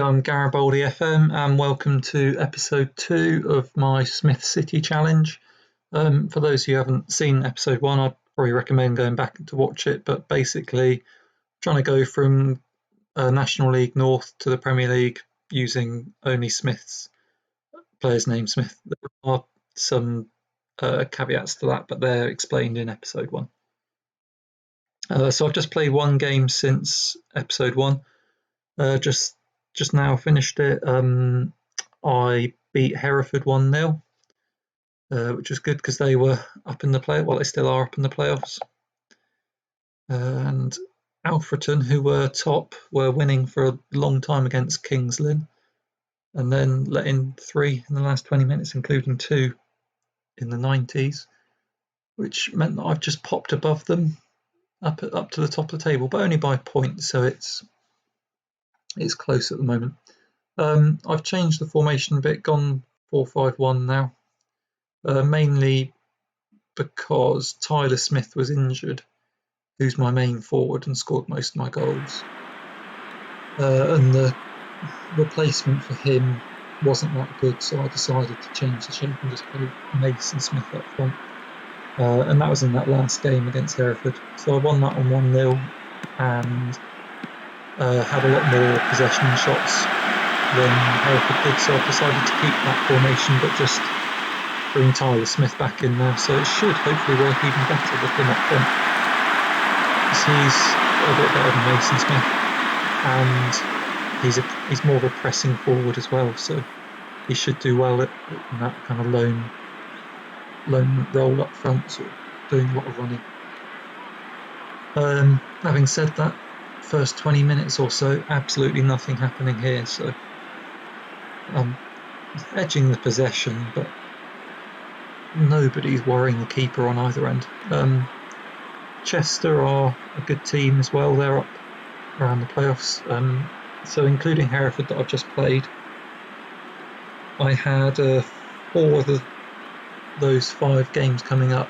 I'm Garibaldi FM and welcome to episode 2 of my Smith City Challenge. For those who haven't seen episode 1, I'd probably recommend going back to watch it, but basically trying to go from National League North to the Premier League using only Smith's player's name Smith. There are some caveats to that, but they're explained in episode 1. So I've just played one game since episode 1. Just now finished it. I beat Hereford 1-0, which was good because they were up in the play. Well, they still are up in the playoffs. And Alfreton, who were top, were winning for a long time against Kings Lynn, and then let in 3 in the last 20 minutes, including 2 in the 90s, which meant that I've just popped above them, up to the top of the table, but only by a point, so it's close at the moment. I've changed the formation a bit, gone 4-5-1 now, mainly because Tyler Smith was injured, who's my main forward and scored most of my goals. And the replacement for him wasn't that good, so I decided to change the shape and just play Mason Smith up front. And that was in that last game against Hereford. So I won that on 1-0 and had a lot more possession shots than Hereford did, so I've decided to keep that formation but just bring Tyler Smith back in there, so it should hopefully work even better with him up front, because he's a bit better than Mason Smith and he's more of a pressing forward as well, so he should do well in that kind of lone role up front, sort of doing a lot of running. Having said that, first 20 minutes or so, absolutely nothing happening here, so I'm edging the possession, but nobody's worrying the keeper on either end. Chester are a good team as well, they're up around the playoffs, so including Hereford that I've just played, I had 4 of those 5 games coming up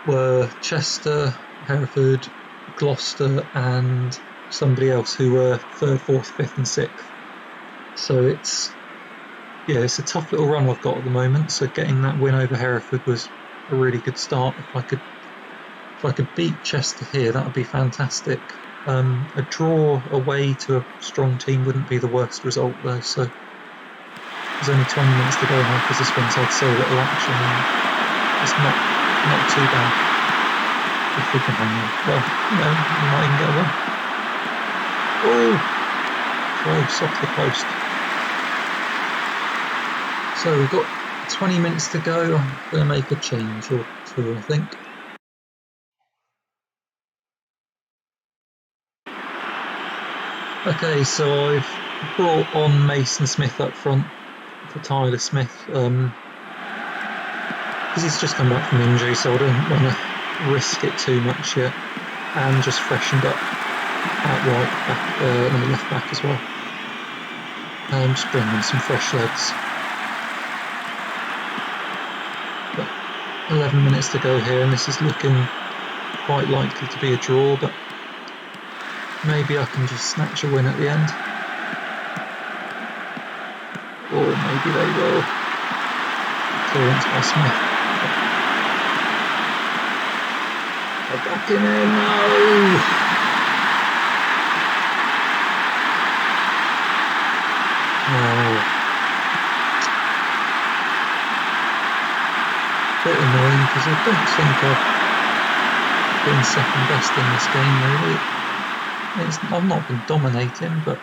were Chester, Hereford, Gloucester and somebody else who were 3rd, 4th, 5th and 6th. So it's a tough little run I've got at the moment, so getting that win over Hereford was a really good start. If I could beat Chester here, that would be fantastic. A draw away to a strong team wouldn't be the worst result though, so there's only 20 minutes to go now because this one's had so little action and it's not too bad. If we can hang on. Well, we might even get a win. Oh! Close, off the post. So we've got 20 minutes to go. I'm going to make a change or 2, I think. Okay, so I've brought on Mason Smith up front for Tyler Smith. Because he's just come back from injury, so I don't want to risk it too much yet, and just freshened up at left back as well. Just bringing in some fresh legs. But 11 minutes to go here, and this is looking quite likely to be a draw, but maybe I can just snatch a win at the end. Or maybe they will. Clearance by Smith. Back in there, no! Oh. Bit annoying because I don't think I've been second best in this game really. I've not been dominating, but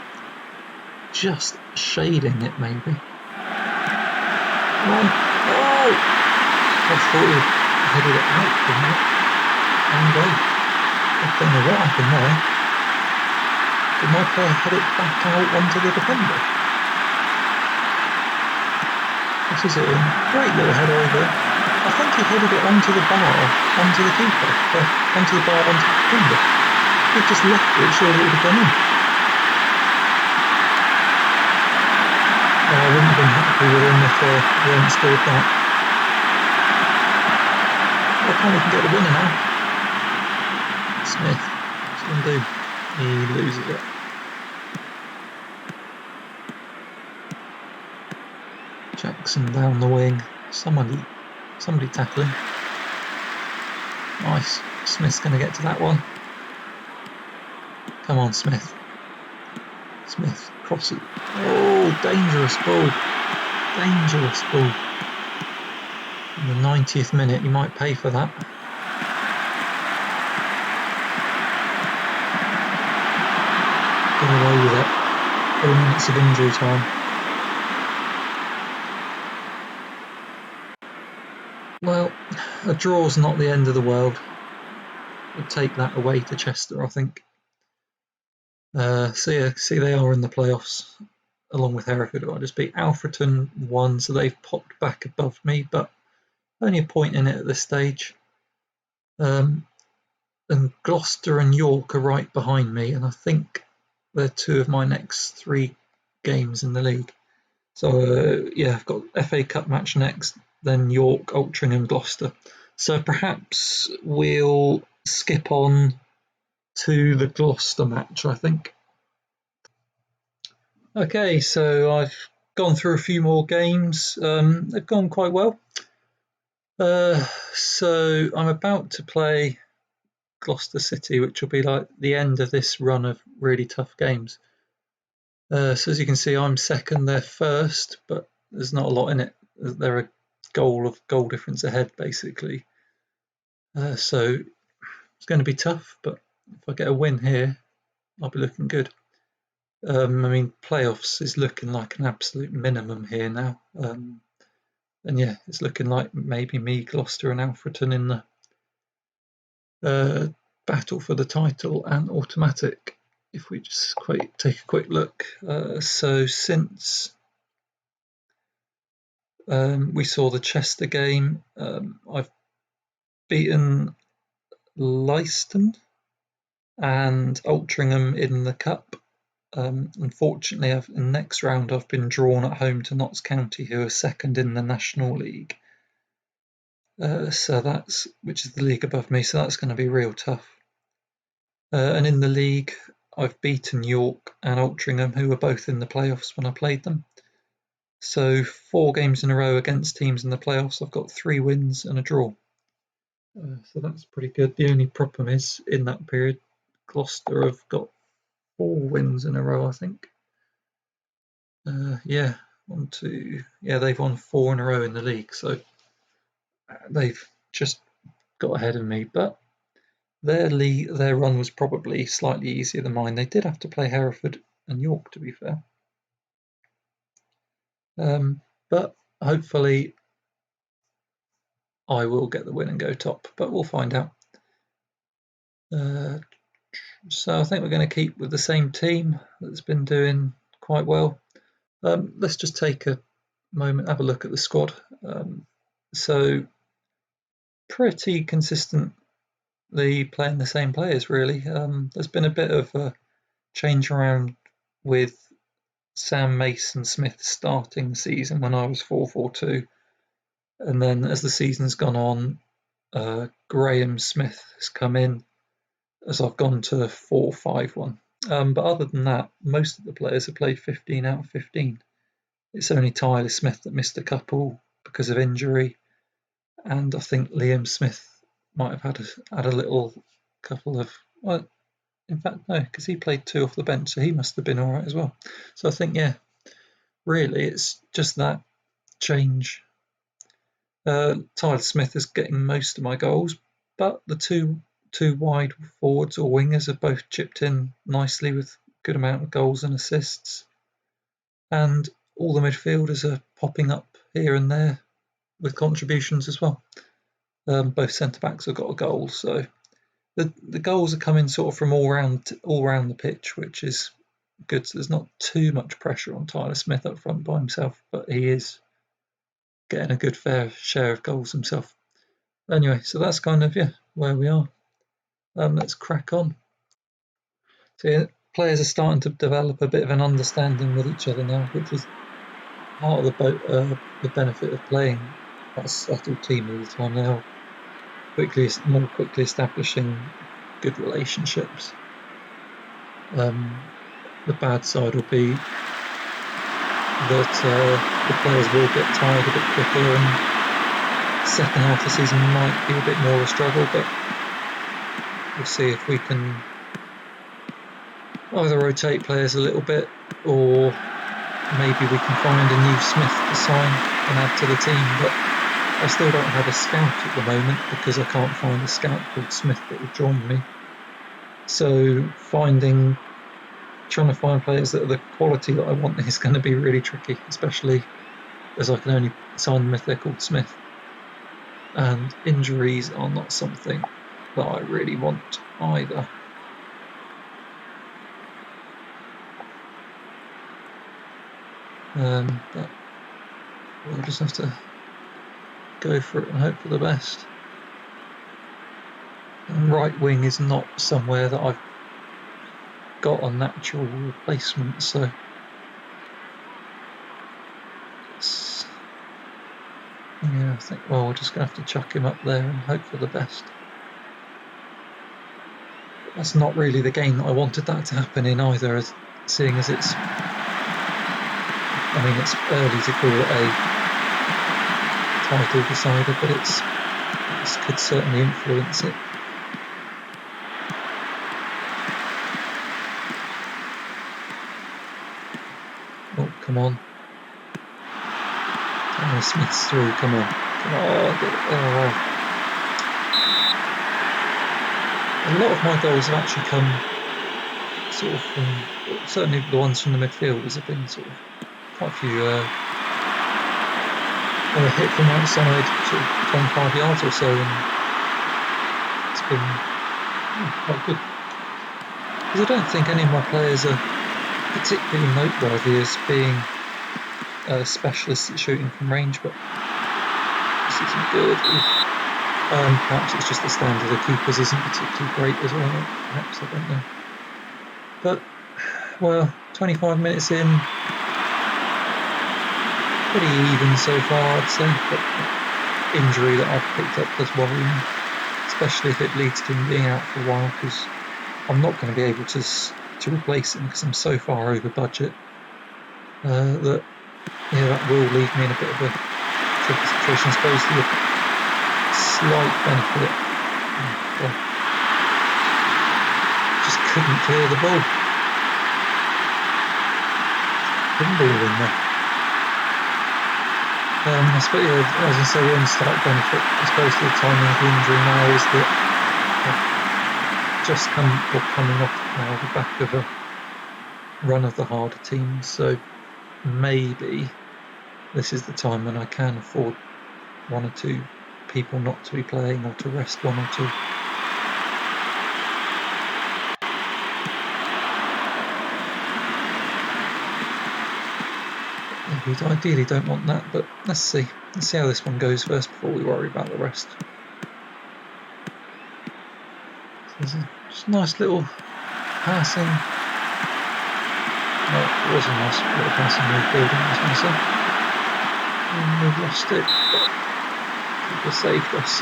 just shading it maybe. Come on! Oh! I thought he headed it out, didn't it? And go. I don't know what happened there. Did my player head it back out onto the defender? This is it in. Great little header over. I think he headed it onto the bar, onto the keeper, onto the bar, onto the defender. If he'd just left it, surely it would have gone in. I wouldn't have been happy with him if he hadn't scored that. I can't even get the winner now. Smith, what's he going to do? He loses it. Clarkson down the wing. Somebody tackling. Nice. Smith's going to get to that one. Come on, Smith. Smith crosses. Oh, dangerous ball. Dangerous ball. In the 90th minute, you might pay for that. Got away with it. 4 minutes of injury time. Well, a draw's not the end of the world. We'll take that away to Chester, I think. See, they are in the playoffs, along with Herrero. I just beat Alfreton 1, so they've popped back above me, but only a point in it at this stage. And Gloucester and York are right behind me, and I think they're 2 of my next 3 games in the league. So I've got FA Cup match next, then York, Altrincham and Gloucester. So perhaps we'll skip on to the Gloucester match, I think. Okay, so I've gone through a few more games. They've gone quite well. So I'm about to play Gloucester City, which will be like the end of this run of really tough games. So as you can see, I'm second, they're first, but there's not a lot in it. They're a goal difference ahead, basically. So it's going to be tough, but if I get a win here, I'll be looking good. Playoffs is looking like an absolute minimum here now. And it's looking like maybe me, Gloucester and Alfreton in the battle for the title and automatic. If we just take a quick look. So since we saw the Chester game, I've beaten Leiston and Altrincham in the Cup. Unfortunately, in the next round, I've been drawn at home to Notts County, who are second in the National League. Which is the league above me, so that's going to be real tough. And in the league, I've beaten York and Altrincham, who were both in the playoffs when I played them. So 4 games in a row against teams in the playoffs, I've got 3 wins and a draw. So that's pretty good. The only problem is, in that period, Gloucester have got 4 wins in a row, I think. They've won 4 in a row in the league, so they've just got ahead of me. But their run was probably slightly easier than mine. They did have to play Hereford and York, to be fair. But hopefully I will get the win and go top, but we'll find out. So I think we're going to keep with the same team that's been doing quite well. Let's just take a moment, have a look at the squad. So pretty consistently playing the same players, really. There's been a bit of a change around with Sam Mason-Smith starting the season when I was 4-4-2. And then as the season's gone on, Graham Smith has come in as I've gone to 4-5-1. But other than that, most of the players have played 15 out of 15. It's only Tyler Smith that missed a couple because of injury. And I think Liam Smith might have had a little couple of... Well, in fact, no, because he played 2 off the bench, so he must have been all right as well. So I think, really, it's just that change. Tyler Smith is getting most of my goals, but the two wide forwards or wingers have both chipped in nicely with a good amount of goals and assists. And all the midfielders are popping up here and there with contributions as well. Both centre-backs have got a goal, so the goals are coming sort of from all round the pitch, which is good. So there's not too much pressure on Tyler Smith up front by himself, but he is getting a good fair share of goals himself. Anyway, so that's kind of where we are. Let's crack on. So players are starting to develop a bit of an understanding with each other now, which is part of the benefit of playing that settled team all the time. Now, more quickly establishing good relationships. The bad side will be that the players will get tired a bit quicker, and second half of the season might be a bit more of a struggle, but we'll see if we can either rotate players a little bit, or maybe we can find a new Smith to sign and add to the team. But I still don't have a scout at the moment because I can't find a scout called Smith that will join me. So trying to find players that are the quality that I want is going to be really tricky, especially as I can only sign them if they're called Smith. And injuries are not something that I really want either. But we'll just have to go for it and hope for the best. And right wing is not somewhere that I've got a natural replacement, so yeah, I think, well, we're just going to have to chuck him up there and hope for the best. But that's not really the game that I wanted that to happen in either, seeing as it's early to call it a title decider, but this could certainly influence it. Oh, come on. Oh, Smith's through, come on. Oh. A lot of my goals have actually come sort of from, certainly the ones from the midfielders have been sort of quite a few hit from outside sort of 25 yards or so, and it's been quite good. Because I don't think any of my players are particularly noteworthy as being specialists at shooting from range, but this isn't good. Perhaps it's just the standard of keepers isn't particularly great as well. Perhaps, I don't know. But, well, 25 minutes in, pretty even so far, I'd say. But the injury that I've picked up does worry me, especially if it leads to him being out for a while, because I'm not going to be able to replace him because I'm so far over budget that will leave me in a bit of a tricky situation. I suppose the slight benefit, just couldn't clear the ball. Pinball in there. I suppose, as I say, the only slight benefit, I suppose, to the timing of the injury now is that I've just coming off now the back of a run of the harder teams, so maybe this is the time when I can afford one or two people not to be playing, or to rest one or two. We ideally don't want that, but let's see how this one goes first before we worry about the rest. So there's just a nice little passing. No, it was a nice little passing move building, I was going to say. And we've lost it, but people saved us.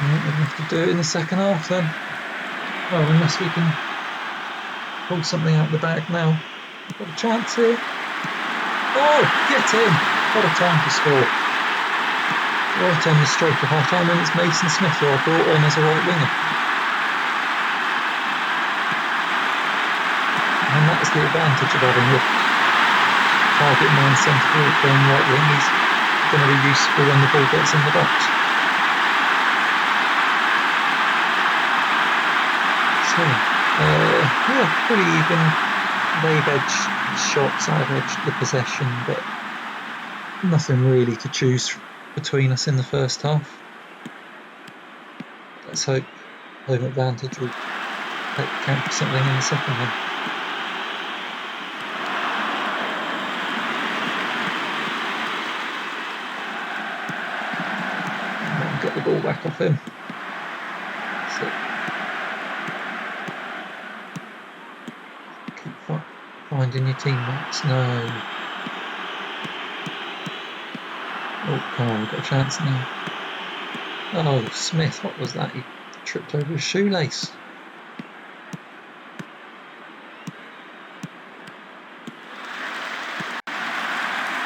We'll have to do it in the second half then. Well, unless we can pull something out of the bag now. Got a chance here. Oh, get in! What a time to score. Right on the stroke of half time, and it's Mason Smith who I brought on as a right winger. And that is the advantage of having a target man centre forward playing right wing. He's going to be useful when the ball gets in the box. So, pretty even. They've edged shots, I've edged the possession, but nothing really to choose between us in the first half. Let's hope home advantage will count for something in the second half. I'll get the ball back off him. So, finding your teammates. No. Oh, come on, we've got a chance now. Oh, Smith, what was that? He tripped over his shoelace.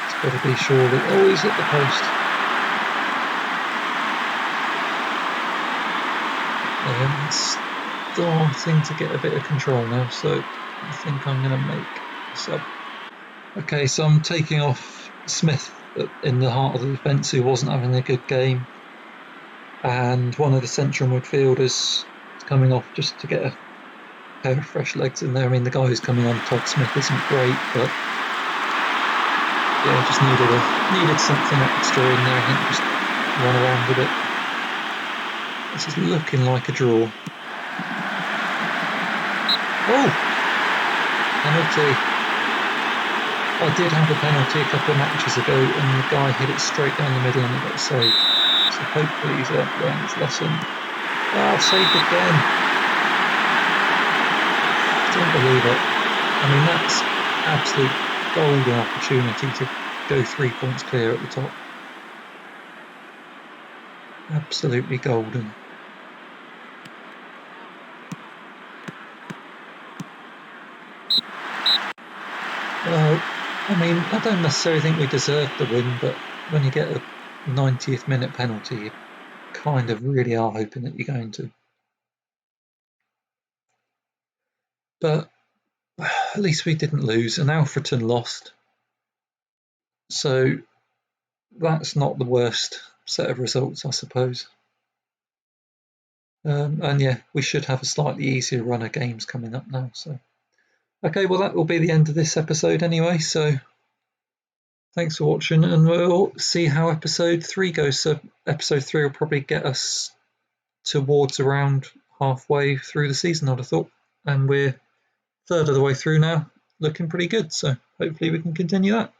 It's got to be surely. Oh, he's hit the post. Starting to get a bit of control now, so I think I'm going to make a sub. Okay, so I'm taking off Smith in the heart of the defence, who wasn't having a good game, and one of the central midfielders is coming off just to get a pair of fresh legs in there. I mean, the guy who's coming on top, Smith, isn't great, but yeah, just needed something extra in there. I think just run around with it. This is looking like a draw. Oh, penalty. I did have a penalty a couple of matches ago, and the guy hit it straight down the middle and it got saved. So hopefully he's learned his lesson. Ah, saved again. Don't believe it. I mean, that's absolute golden opportunity to go 3 points clear at the top. Absolutely golden. I mean, I don't necessarily think we deserved the win, but when you get a 90th minute penalty, you kind of really are hoping that you're going to. But at least we didn't lose, and Alfreton lost. So that's not the worst set of results, I suppose. And yeah, we should have a slightly easier run of games coming up now. So, okay, well, that will be the end of this episode anyway. So thanks for watching, and we'll see how episode 3 goes. So episode 3 will probably get us towards around halfway through the season, I'd have thought. And we're third of the way through now, looking pretty good. So hopefully we can continue that.